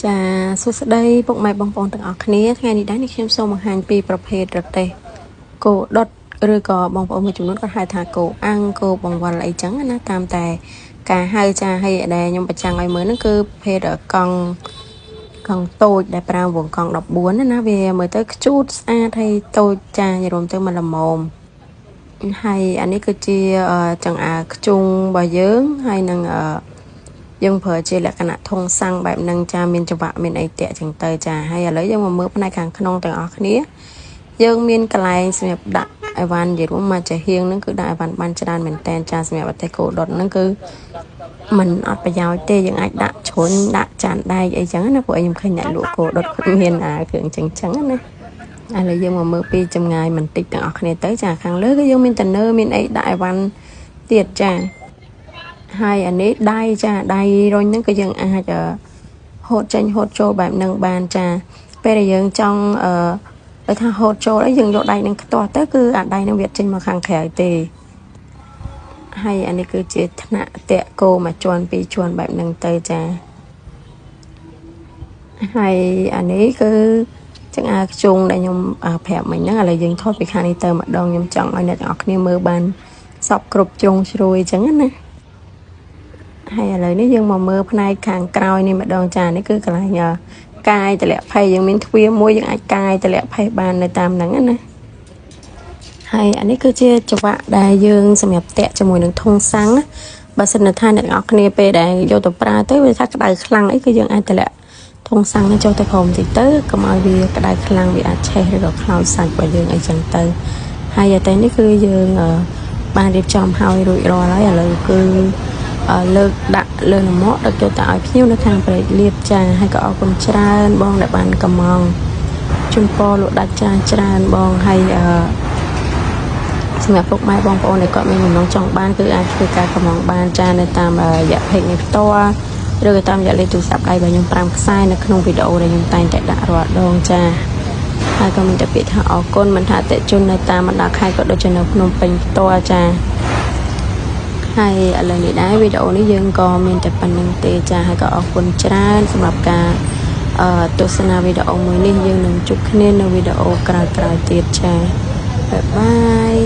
ចាសួស្តីពុកម៉ែបងប្អូនទាំងអស់គ្នាថ្ងៃនេះដែរនេះខ្ញុំសូមបង្ហាញពីប្រភេទរទេះគោដុតឬក៏បងប្អូនមួយចំនួនគាត់ហៅថាគោអាំងគោបង្វិលអីចឹងណាតាមតែការហៅចាហើយដែលខ្ញុំបញ្ចាំងឲ្យមើលហ្នឹងគឺប្រភេទកង់តូចដែលប្រើវងកង់14ណាវាមើលទៅខ្ជូតស្អាតហើយតូចចារួមទៅមិនល្មមហើយអានេះគឺជាចង្អើខ្ជុងរបស់យើងហើយនឹងយើងប្រើជាលក្ខណៈធុងសាំងបែបហ្នឹងចាមានច្រវាក់មានអីតាក់ចឹងទៅចាហើយឥឡូវយើងមកមើលផ្នែកខាងក្នុងទាំងអស់គ្នាយើងមានកន្លែងសម្រាប់ដាក់អីវ៉ាន់និយាយរួមមកចាហៀងហ្នឹងគឺដាក់អីវ៉ាន់បានច្រើនមែនតែនចាសម្រាប់ប្រទេសគោដុតហ្នឹងគឺมันអត់ប្រយោជន៍ទេយើងអាចដាក់ជ្រុញដាក់ចានដែកអីចឹងណាពួកខ្ញុំឃើញអ្នកលក់គោដុតគាត់មានគ្រឿងចឹងណាឥឡូវយើងមកមើលពីចម្ងាយបន្តិចទាំងអស់គ្នាទៅចាខាងលើគឺយើងមានតនើមានអីដាក់អីវ៉ាន់ទៀតចាហើយអានេះដៃចាដៃរុញហ្នឹងគឺយើងអាចហូតចេញហូតចូលបែបហ្នឹងបានចាពេលដែលយើងចង់ឲ្យថាហូតចូលអីយើងយកដៃនឹងខ្ទាស់ទៅគឺអាដៃនឹងវាចេញមកខាងក្រៅទេហើយអានេះគឺជាថ្នាក់តាក់គោមួយជាន់ពីរជាន់បែបហ្នឹងទៅចាហើយអានេះគឺចង្អើខ្ជុងដែលខ្ញុំប្រាប់មិញហ្នឹងឥឡូវយើងថតពីខាងនេះទៅម្ដងខ្ញុំចង់ឲ្យអ្នកទាំងអស់គ្នាមើលបានសពគ្រប់ជ្រុងជ្រោយអញ្ចឹងណាហើយឥឡូវនេះយើងមកមើលផ្នែកខាងក្រោយនេះម្ដងចានេះគឺកន្លែងកាយតម្លាក់ភ័យយើងមានទ្វារមួយយើងអាចកាយតម្លាក់ភ័យបាននៅតាមហ្នឹងណាហើយអានេះគឺជាច្រវាក់ដែលយើងសម្រាប់តាក់ជាមួយនឹងធុងសាំងណាបើសិនថាអ្នកទាំងអស់គ្នាពេលដែលយកទៅប្រើទៅវាថាក្តៅខ្លាំងអីគឺយើងអាចតម្លាក់ធុងសាំងនេះចូលទៅក្រោមបន្តិចទៅកុំឲ្យវាក្តៅខ្លាំងវាអាចឆេះឬក៏ខ្លោចសាច់របស់យើងអីចឹងទៅហើយតែនេះគឺយើងបានរៀបចំហើយរួចរាល់ហើយឥឡូវគឺលើកដាក់លើនំមកដឹកយកទៅឲ្យភ្ញៀវនៅខាងព្រែកលៀបចាហើយក៏អរគុណច្រើនបងដែលបានកំងជូនពរលោកដាច់ចាច្រើនបងហើយសម្រាប់ពុកម៉ែបងប្អូនដែលគាត់មានបំណងចង់បានគឺអាចធ្វើការកំងបានចានៅតាមរយៈ page នេះផ្ទាល់ឬក៏តាមរយៈលេខទូរស័ព្ទដៃរបស់ខ្ញុំ5ខ្សែនៅក្នុងវីដេអូដែលខ្ញុំតែងតែដាក់រាល់ដងចាហើយក៏មានតែពាក្យថាអរគុណមិនថាតិជននៅតាមបណ្ដាខេត្តក៏ដូចជានៅភ្នំពេញផ្ទាល់ចាហើយឥឡូវនេះដែរវីដេអូនេះយើងក៏មានតែប៉ុណ្្នឹងទេចាហើយក៏អរគុណច្រើនសម្រាប់ការទស្សនាវីដេអូមួយនេះយើងនឹងជួបគ្នានៅវីដេអូក្រោយៗទៀតចាបាយបាយ